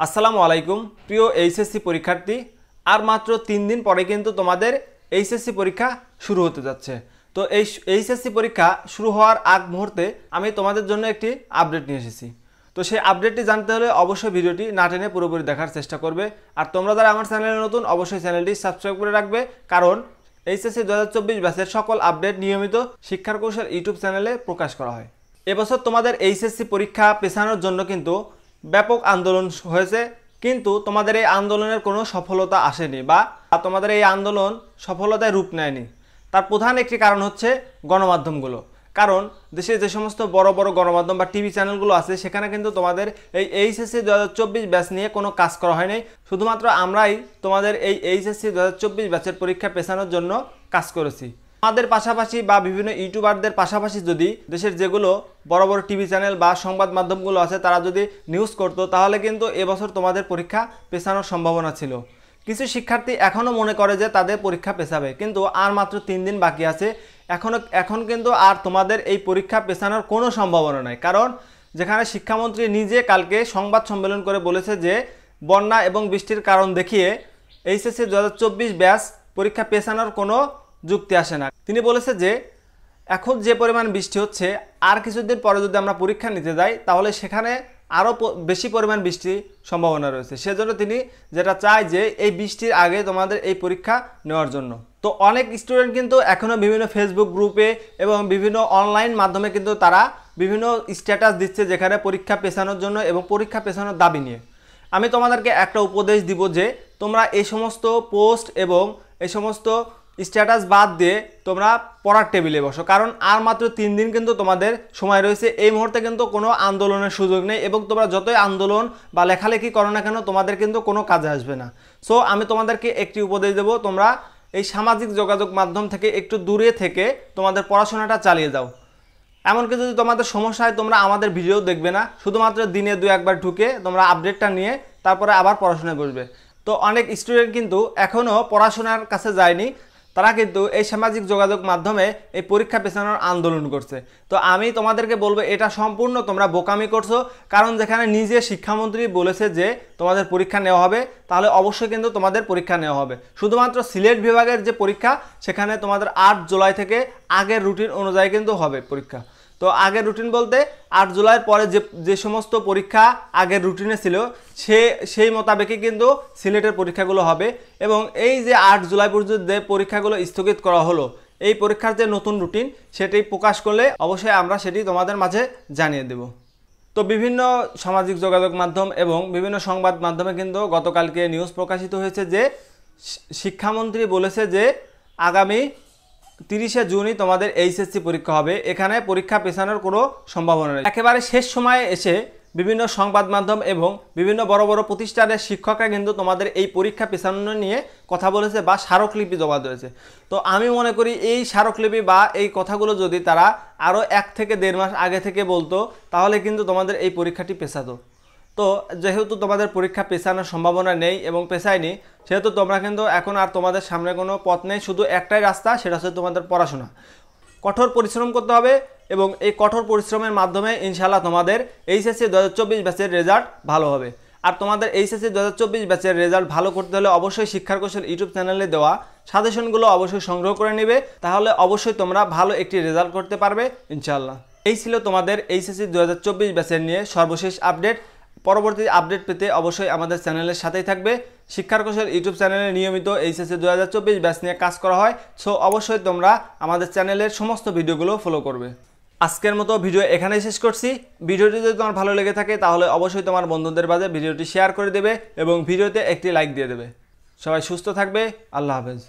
আসসালামু আলাইকুম প্রিয় এইচএসসি পরীক্ষার্থী। আর মাত্র 3 দিন পরে কিন্তু তোমাদের এইচএসসি পরীক্ষা শুরু হতে যাচ্ছে। তো এই এইচএসসি পরীক্ষা শুরু হওয়ার আগ মুহূর্তে আমি তোমাদের জন্য একটি আপডেট নিয়ে এসেছি। তো সেই আপডেটটি জানতে হলে অবশ্যই ভিডিওটি না টেনে পুরোপুরি দেখার চেষ্টা করবে। আর তোমরা যারা আমার চ্যানেলে নতুন অবশ্যই চ্যানেলটি সাবস্ক্রাইব করে রাখবে, কারণ এইচএসসি 2024 ব্যাচের সকল আপডেট নিয়মিত শিক্ষার কৌশল ইউটিউব চ্যানেলে প্রকাশ করা হয়। এবছর তোমাদের এইচএসসি পরীক্ষা পেছানোর জন্য কিন্তু ব্যাপক আন্দোলন হয়েছে, কিন্তু তোমাদের এই আন্দোলনের কোনো সফলতা আসেনি বা তোমাদের এই আন্দোলন সফলতায় রূপ নেয়নি। তার প্রধান একটি কারণ হচ্ছে গণমাধ্যমগুলো। কারণ দেশে যে সমস্ত বড় বড় গণমাধ্যম বা টিভি চ্যানেলগুলো আছে সেখানে কিন্তু তোমাদের এই এইচএসসি 2024 ব্যাচ নিয়ে কোনো কাজ করা হয়নি। শুধুমাত্র আমরাই তোমাদের এই এইচএসসি 2024 ব্যাচের পরীক্ষা পেছানোর জন্য কাজ করেছি। আমাদের পাশাপাশি বা বিভিন্ন ইউটিউবারদের পাশাপাশি যদি দেশের যেগুলো বড় বড় টিভি চ্যানেল বা সংবাদ মাধ্যমগুলো আছে তারা যদি নিউজ করতো, তাহলে কিন্তু এবছর তোমাদের পরীক্ষা পেছানোর সম্ভাবনা ছিল। কিছু শিক্ষার্থী এখনও মনে করে যে তাদের পরীক্ষা পেছাবে, কিন্তু আর মাত্র 3 দিন বাকি আছে। এখন কিন্তু আর তোমাদের এই পরীক্ষা পেছানোর কোনো সম্ভাবনা নাই। কারণ যেখানে শিক্ষামন্ত্রী নিজে কালকে সংবাদ সম্মেলন করে বলেছে যে বন্যা এবং বৃষ্টির কারণ দেখিয়ে এইচএসসি 2024 ব্যাচ পরীক্ষা পেছানোর কোনো যুক্তি আসে না। তিনি বলেছে যে এখন যে পরিমাণ বৃষ্টি হচ্ছে আর কিছুদিন পরে যদি আমরা পরীক্ষা নিতে যাই তাহলে সেখানে আরও বেশি পরিমাণ বৃষ্টির সম্ভাবনা রয়েছে। সেজন্য তিনি যেটা চায় যে এই বৃষ্টির আগে তোমাদের এই পরীক্ষা নেওয়ার জন্য। তো অনেক স্টুডেন্ট কিন্তু এখনও বিভিন্ন ফেসবুক গ্রুপে এবং বিভিন্ন অনলাইন মাধ্যমে কিন্তু তারা বিভিন্ন স্ট্যাটাস দিচ্ছে যেখানে পরীক্ষা পেছানোর জন্য এবং পরীক্ষা পেছানোর দাবি নিয়ে। আমি তোমাদেরকে একটা উপদেশ দিব যে তোমরা এই সমস্ত পোস্ট এবং এই সমস্ত স্ট্যাটাস বাদ দিয়ে তোমরা পড়ার টেবিলে বসো, কারণ আর মাত্র 3 দিন কিন্তু তোমাদের সময় রয়েছে। এই মুহূর্তে কিন্তু কোনো আন্দোলনের সুযোগ নেই এবং তোমরা যতই আন্দোলন বা লেখালেখি করো না কেন তোমাদের কিন্তু কোনো কাজে আসবে না। সো আমি তোমাদেরকে একটি উপদেশ দেবো, তোমরা এই সামাজিক যোগাযোগ মাধ্যম থেকে একটু দূরে থেকে তোমাদের পড়াশোনাটা চালিয়ে যাও। এমনকি যদি তোমাদের সমস্যা হয় তোমরা আমাদের ভিডিও দেখবে না, শুধুমাত্র দিনে 2-1 বার ঢুকে তোমরা আপডেটটা নিয়ে তারপরে আবার পড়াশোনায় বসবে। তো অনেক স্টুডেন্ট কিন্তু এখনও পড়াশোনার কাছে যায়নি, তারা কিন্তু এই সামাজিক যোগাযোগ মাধ্যমে এই পরীক্ষা পেছানোর আন্দোলন করছে। তো আমি তোমাদেরকে বলবো এটা সম্পূর্ণ তোমরা বোকামি করছো। কারণ যেখানে নিজে শিক্ষামন্ত্রী বলেছে যে তোমাদের পরীক্ষা নেওয়া হবে, তাহলে অবশ্যই কিন্তু তোমাদের পরীক্ষা নেওয়া হবে। শুধুমাত্র সিলেট বিভাগের যে পরীক্ষা সেখানে তোমাদের 8 জুলাই থেকে আগের রুটিন অনুযায়ী কিন্তু হবে পরীক্ষা। তো আগের রুটিন বলতে 8 জুলাইয়ের পরে যে সমস্ত পরীক্ষা আগের রুটিনে ছিল সেই মোতাবেকই কিন্তু সিলেটের পরীক্ষাগুলো হবে। এবং এই যে 8 জুলাই পর্যন্ত যে পরীক্ষাগুলো স্থগিত করা হলো, এই পরীক্ষার যে নতুন রুটিন সেটি প্রকাশ করলে অবশ্যই আমরা সেটি তোমাদের মাঝে জানিয়ে দেব। তো বিভিন্ন সামাজিক যোগাযোগ মাধ্যম এবং বিভিন্ন সংবাদ মাধ্যমে কিন্তু গতকালকে নিউজ প্রকাশিত হয়েছে যে শিক্ষামন্ত্রী বলেছে যে আগামী 30শে জুনই তোমাদের এইচএসসি পরীক্ষা হবে। এখানে পরীক্ষা পেছানোর কোনো সম্ভাবনা নেই। একেবারে শেষ সময়ে এসে বিভিন্ন সংবাদ মাধ্যম এবং বিভিন্ন বড় বড় প্রতিষ্ঠানের শিক্ষকরা কিন্তু তোমাদের এই পরীক্ষা পেছানো নিয়ে কথা বলেছে বা স্মারকলিপি জমা দিয়েছে। তো আমি মনে করি এই স্মারকলিপি বা এই কথাগুলো যদি তারা আরও 1 থেকে 1.5 মাস আগে থেকে বলতো তাহলে কিন্তু তোমাদের এই পরীক্ষাটি পেছাতো। তো যেহেতু তোমাদের পরীক্ষা পেছানোর সম্ভাবনা নেই এবং পেছায়নি, সেহেতু তোমরা কিন্তু এখন আর তোমাদের সামনে কোনো পথ নেই, শুধু একটাই রাস্তা, সেটা হচ্ছে তোমাদের পড়াশোনা। কঠোর পরিশ্রম করতে হবে এবং এই কঠোর পরিশ্রমের মাধ্যমে ইনশাআল্লাহ তোমাদের এইচএসসি 2024 ব্যাচের রেজাল্ট ভালো হবে। আর তোমাদের এইচএসসি 2024 ব্যাচের রেজাল্ট ভালো করতে হলে অবশ্যই শিক্ষার কৌশল ইউটিউব চ্যানেলে দেওয়া সাজেশনগুলো অবশ্যই সংগ্রহ করে নেবে, তাহলে অবশ্যই তোমরা ভালো একটি রেজাল্ট করতে পারবে ইনশাআল্লাহ। এই ছিল তোমাদের এইচএসসি 2024 ব্যাচের নিয়ে সর্বশেষ আপডেট। পরবর্তী আপডেট পেতে অবশ্যই আমাদের চ্যানেলের সাথেই থাকবে। শিক্ষার কৌশল ইউটিউব চ্যানেলে নিয়মিত এইচএসসি 2024 ব্যাচ নিয়ে কাজ করা হয়। সো অবশ্যই তোমরা আমাদের চ্যানেলের সমস্ত ভিডিওগুলো ফলো করবে। আজকের মতো ভিডিও এখানেই শেষ করছি। ভিডিওটি যদি তোমার ভালো লেগে থাকে তাহলে অবশ্যই তোমার বন্ধুদের মাঝে ভিডিওটি শেয়ার করে দেবে এবং ভিডিওতে একটি লাইক দিয়ে দেবে। সবাই সুস্থ থাকবে। আল্লাহ হাফেজ।